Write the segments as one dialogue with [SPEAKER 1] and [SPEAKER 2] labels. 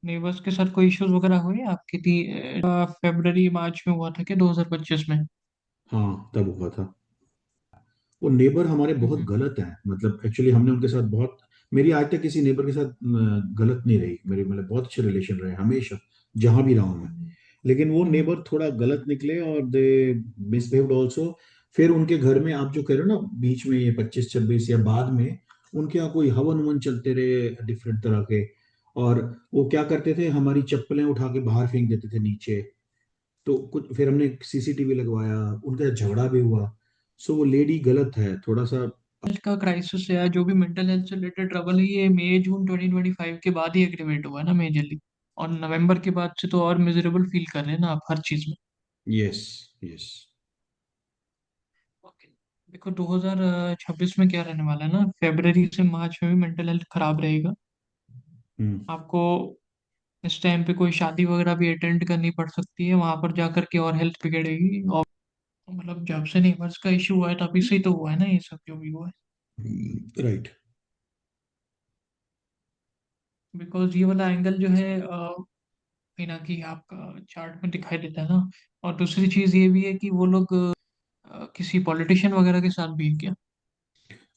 [SPEAKER 1] Neighbours के साथ कोई इश्यूज वगैरह हुए आपके थी? फरवरी मार्च में हुआ था क्या, 2025 में?
[SPEAKER 2] हाँ, तब हुआ था। वो नेबर हमारे बहुत
[SPEAKER 1] हम्म।
[SPEAKER 2] गलत हैं, मतलब एक्चुअली हमने उनके साथ बहुत, मेरी आज तक किसी नेबर के साथ गलत नहीं रही मेरी, मतलब बहुत अच्छे रिलेशन रहे हमेशा, जहां भी रहा हूं मैं। लेकिन वो
[SPEAKER 1] हम्म।
[SPEAKER 2] नेबर थोड़ा गलत निकले और दे मिसबिहेव्ड ऑल्सो। फिर उनके घर में आप जो कह रहे हो ना, बीच में ये 25-26 या बाद में, उनके यहाँ कोई हवन ववन चलते रहे डिफरेंट तरह के। और वो क्या करते थे, हमारी चप्पलें उठा के बाहर फेंक देते थे नीचे। तो कुछ फिर हमने सीसीटीवी लगवाया, उनका झगड़ा भी हुआ। सो वो लेडी गलत है थोड़ा सा।
[SPEAKER 1] हेल्थ का क्राइसिस है, जो भी मेंटल हेल्थ से रिलेटेड ट्रबल है, ये मई जून 2025 के बाद ही एग्रीवेट हुआ है ना मेजरली। और नवंबर के बाद से तो और मिजरेबल फील कर रहे हैं ना आप हर चीज में।
[SPEAKER 2] Yes, yes.
[SPEAKER 1] ओके। देखो 2026 में क्या रहने वाला है ना, फेब्रवरी से मार्च में भी मेंटल हेल्थ खराब रहेगा
[SPEAKER 2] हम्म।
[SPEAKER 1] आपको। इस टाइम पे कोई शादी वगैरह भी अटेंड करनी पड़ सकती है, वहां पर जाकर के और हेल्थ बिगड़ेगी। और मतलब जब से नेबर्स का इशू हुआ है तभी से ही तो हुआ है ना ये सब जो भी हुआ है।
[SPEAKER 2] राइट।
[SPEAKER 1] बिकॉज ये वाला एंगल जो है कहीं ना कहीं आपका चार्ट में दिखाई देता है ना। और दूसरी चीज ये भी है कि वो लोग किसी पॉलिटिशियन वगैरह के साथ भी है क्या?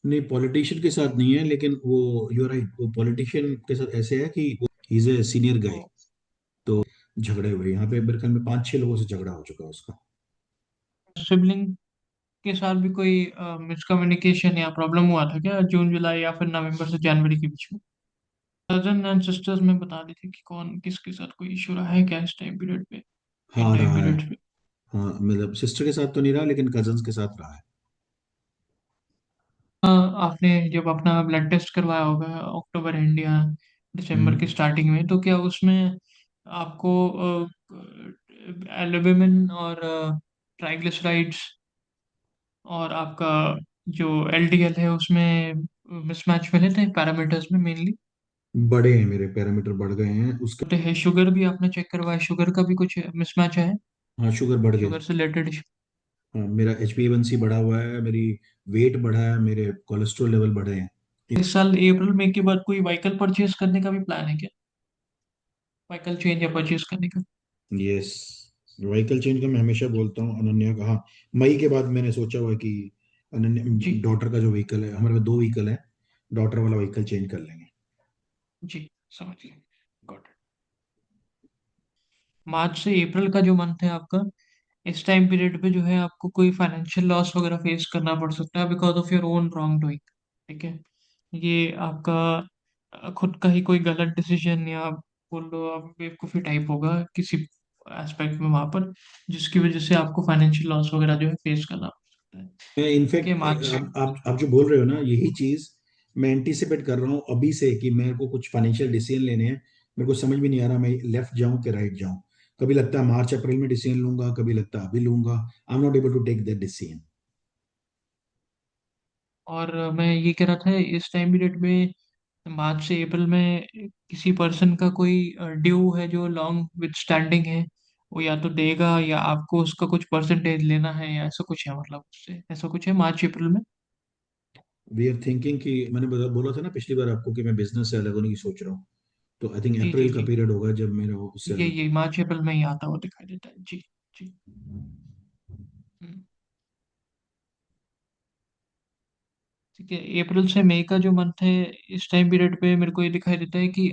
[SPEAKER 2] नहीं, पॉलिटिशियन के साथ नहीं है, लेकिन वो, यू राइट, वो पॉलिटिशियन के साथ ऐसे है कि वो he is a senior guy.
[SPEAKER 1] ओ,
[SPEAKER 2] तो झगड़े हुए यहाँ पे, मेरे ख्याल में 5-6 लोगों से झगड़ा हो चुका है उसका।
[SPEAKER 1] सिबलिंग के साथ भी कोई मिसकम्युनिकेशन या प्रॉब्लम हुआ था क्या, जून जुलाई या फिर नवंबर से जनवरी के बीच में? कजन एंड सिस्टर्स में बता देते कि कौन किसके साथ कोई इशू रहा है क्या इस टाइम पीरियड पे, इन
[SPEAKER 2] हाँ,
[SPEAKER 1] टाइम
[SPEAKER 2] रहा है।
[SPEAKER 1] पीरियड्स पे?
[SPEAKER 2] हाँ, मतलब सिस्टर के साथ तो नहीं रहा, लेकिन कजन्स के साथ रहा है।
[SPEAKER 1] आपने जब अपना ब्लड टेस्ट करवाया होगा अक्टूबर एंड या दिसंबर की
[SPEAKER 2] हम्म।
[SPEAKER 1] स्टार्टिंग में, तो क्या उसमें आपको एल्बुमिन और ट्राइग्लिसराइड्स और आपका जो एलडीएल है उसमें मिसमैच मिले थे पैरामीटर्स में मेनली?
[SPEAKER 2] बड़े हैं, मेरे पैरामीटर बढ़ गए हैं उसके।
[SPEAKER 1] होते हैं शुगर भी आपने चेक करवाया, शुगर का भी कुछ मिसमैच है?
[SPEAKER 2] हाँ, शुगर बढ़ गया।
[SPEAKER 1] शुगर से रिलेटेड?
[SPEAKER 2] हाँ, मेरा HbA1c बढ़ा हुआ है, मेरी वेट बढ़ा है, मेरे कोलेस्ट्रॉल लेवल बढ़े हैं।
[SPEAKER 1] इस साल अप्रैल मई के बाद कोई व्हीकल परचेज करने का भी प्लान है क्या? व्हीकल चेंज या परचेज करने का?
[SPEAKER 2] यस, व्हीकल चेंज का मैं हमेशा बोलता हूँ अनन्या का। हाँ, मई के बाद मैंने सोचा हुआ है कि अनन्या
[SPEAKER 1] जी।
[SPEAKER 2] डॉटर का जो व्हीकल है, हमारे पास 2 व्हीकल है, डॉटर वाला व्हीकल चेंज कर लेंगे।
[SPEAKER 1] जी, समझ गए। Got it. मार्च से अप्रैल का जो मंथ है आपका, इस टाइम पीरियड पे जो है आपको कोई फाइनेंशियल लॉस वगैरह फेस करना पड़ सकता है because of your own wrong doing. ठीक है। ये आपका खुद का ही कोई गलत डिसीजन या बोल लो आप बेवकूफ़ी टाइप होगा किसी एस्पेक्ट में वहां पर, जिसकी वजह से आपको फाइनेंशियल लॉस वगैरह जो है फेस करना पड़ सकता है।
[SPEAKER 2] मैं
[SPEAKER 1] ठीक है
[SPEAKER 2] इनफैक्ट,
[SPEAKER 1] मार्च से।
[SPEAKER 2] आप जो बोल रहे हो ना, यही चीज मैं एंटीसिपेट कर रहा हूँ अभी से, कि मेरे को कुछ फाइनेंशियल डिसीजन लेने हैं। मेरे को समझ में नहीं आ रहा मैं लेफ्ट जाऊं कि राइट जाऊं। कभी लगता है मार्च अप्रैल में डिसीजन लूंगा, कभी लगता है अभी लूंगा। I am not able to take that decision.
[SPEAKER 1] और मैं ये कह रहा था इस टाइम पीरियड में मार्च से अप्रैल में किसी पर्सन का कोई ड्यू है जो लॉन्ग विद स्टैंडिंग है, वो या तो देगा या आपको उसका कुछ परसेंटेज लेना है या ऐसा कुछ है, मतलब उससे ऐसा कुछ है मार्च अप्रैल में?
[SPEAKER 2] वी आर थिंकिंग कि मैंने बोला था ना पिछली बार आपको कि मैं बिजनेस से अलग होने की सोच रहा हूँ। तो आई थिंक
[SPEAKER 1] जी जी
[SPEAKER 2] अप्रैल का
[SPEAKER 1] जी।
[SPEAKER 2] पीरियड होगा जब मेरा उससे
[SPEAKER 1] ये
[SPEAKER 2] अलग
[SPEAKER 1] ये
[SPEAKER 2] होगा।
[SPEAKER 1] मार्च अप्रैल में ही आता हुआ दिखाई देता है जी। जी। हम्म। ठीक है, अप्रैल से मई का जो मंथ है, इस टाइम पीरियड पे मेरे को ये दिखाई देता है कि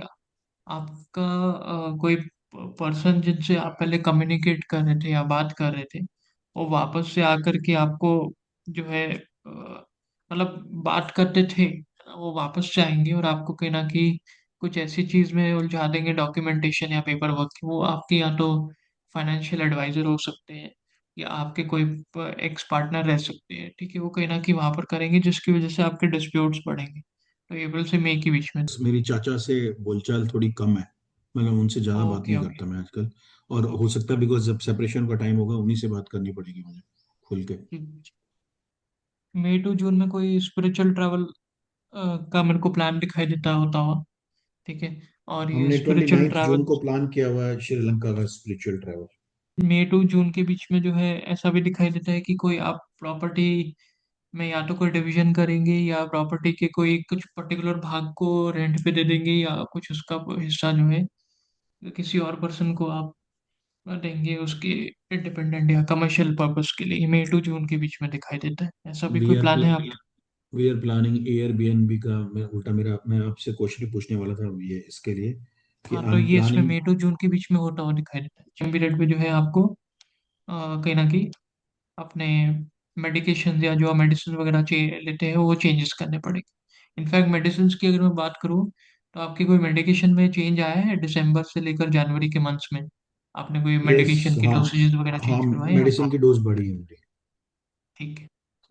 [SPEAKER 1] आपका कोई पर्सन जिनसे आप पहले कम्युनिकेट कर रहे थे या बात कर रहे थे, वो वापस से आकर के आपको जो है मतलब बात करते थे, वो वापस से आएंगे और आपको कहीं ना कहीं कुछ ऐसी चीज में उलझा देंगे, डॉक्यूमेंटेशन या पेपर वर्क की। वो आपके या तो फाइनेंशियल एडवाइजर हो सकते हैं या आपके कोई एक्स पार्टनर रह सकते हैं। ठीक है, वो कहीं ना कहीं वहां पर करेंगे जिसकी वजह से आपके डिस्प्यूट्स बढ़ेंगे, तो अप्रैल से मई के बीच में।
[SPEAKER 2] मेरी चाचा से बोलचाल थोड़ी कम है, मतलब उनसे ज़्यादा बात
[SPEAKER 1] ओके
[SPEAKER 2] नहीं
[SPEAKER 1] ओके।
[SPEAKER 2] करता मैं आजकल। और हो
[SPEAKER 1] ओके
[SPEAKER 2] सकता है
[SPEAKER 1] गुड।
[SPEAKER 2] बिकॉज जब सेपरेशन का टाइम होगा उन्हीं से बात करनी पड़ेगी मुझे खुल के।
[SPEAKER 1] मई टू जून में कोई स्पिरिचुअल ट्रैवल का मेरे को प्लान दिखाई देता होता हुआ। ठीक है। और ये
[SPEAKER 2] हमने twenty
[SPEAKER 1] spiritual
[SPEAKER 2] ninth
[SPEAKER 1] travel
[SPEAKER 2] June को प्लान किया हुआ है श्रीलंका का spiritual travel.
[SPEAKER 1] May to June के बीच में जो है ऐसा भी दिखाई देता है कि कोई आप प्रॉपर्टी में या तो कोई डिवीजन करेंगे या प्रॉपर्टी के कोई कुछ पर्टिकुलर भाग को रेंट पे दे देंगे या कुछ उसका हिस्सा जो है किसी और पर्सन को आप देंगे उसके इंडिपेंडेंट या कमर्शियल पर्पस के लिए, मई टू जून के बीच में दिखाई देता है। ऐसा भी
[SPEAKER 2] वी
[SPEAKER 1] कोई
[SPEAKER 2] आर
[SPEAKER 1] प्लान है आपका?
[SPEAKER 2] वी आर प्लानिंग एयरबीएनबी का। मैं उल्टा मेरा मैं आपसे क्वेश्चन पूछने वाला था ये इसके लिए कि
[SPEAKER 1] हाँ, तो
[SPEAKER 2] आप
[SPEAKER 1] ये इसमें
[SPEAKER 2] प्लानिंग।
[SPEAKER 1] मई टू जून के बीच में होता हुआ दिखाई देता है। टाइम पीरियड पे जो है आपको कहीं ना कहीं अपने मेडिकेशन या जो आप मेडिसिन वगैरह लेते हैं वो चेंजेस करने पड़ेंगे। इनफैक्ट मेडिसिन की अगर मैं बात करूँ, तो आपकी कोई मेडिकेशन में चेंज आया है दिसंबर से लेकर जनवरी के मंथ्स में? आपने कोई
[SPEAKER 2] यस।
[SPEAKER 1] मेडिकेशन की
[SPEAKER 2] हाँ।
[SPEAKER 1] डोसेजेस वगैरह
[SPEAKER 2] हाँ,
[SPEAKER 1] चेंज करवाए हैं?
[SPEAKER 2] मेडिसिन की डोज बढ़ी है मेरी।
[SPEAKER 1] ठीक है।